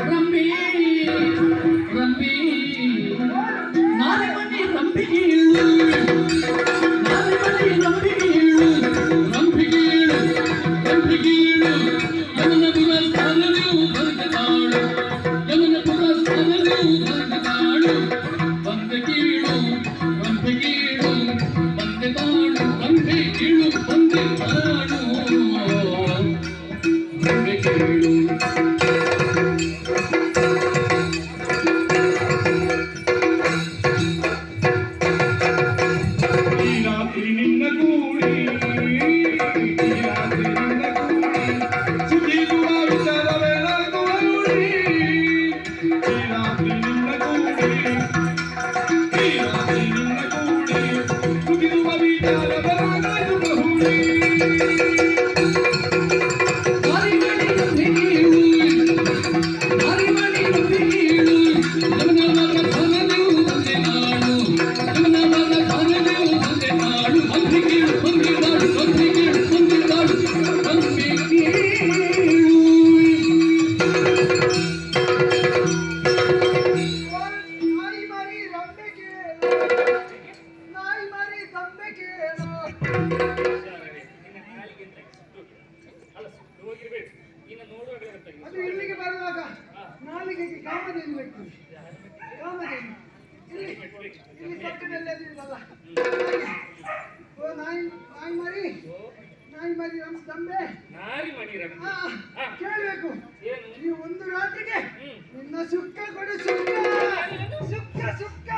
ರಂಬಿ ರಂಬಿ ನಾಳೆ ಮನೆ ರಂಬಿಗೆ ಇಳು ನಾಳೆ ಮನೆ ರಂಬಿಗೆ ಇಳು ರಂಬಿಗೆ ಇಳು ರಂಬಿಗೆ ಇಳು ಯಮನಪುರ ಸ್ಥಾನವು ಬರಕತಾಳು ಯಮನಪುರ ಸ್ಥಾನವು ಬರಕತಾಳು ಬಂದೆ ಕೀಳು ರಂಬಿಗೆ ಇಳು ಬಂದೆ ತಾಳು ಬಂದೆ ಕೀಳು ಬಂದೆ ತಾಳು ಬಂದೆ ಕೀಳು ಅದು ಇಲ್ಲಿಗೆ ಬರುವಾಗ ನಾಲಿಗೆಗೆ ಕಾಮಧೇನು ಬೇಕು. ಕಾಮಧೇನು ಇಲ್ಲಿ ಪಕ್ಕದಲ್ಲಿ ಅದಿಲ್ಲಲ್ಲ. ಓ ನಾಯಿ ನಾಯಿ ಮರಿ ನಮ್ಮ ತಂದೆ ಕೇಳಬೇಕು. ಈ ಒಂದು ರಾತ್ರಿಗೆ ನಿನ್ನ ಸುಕ್ಕ ಕೊಡು ಸುಕ್ಕ ಸುಕ್ಕ ಸುಕ್ಕ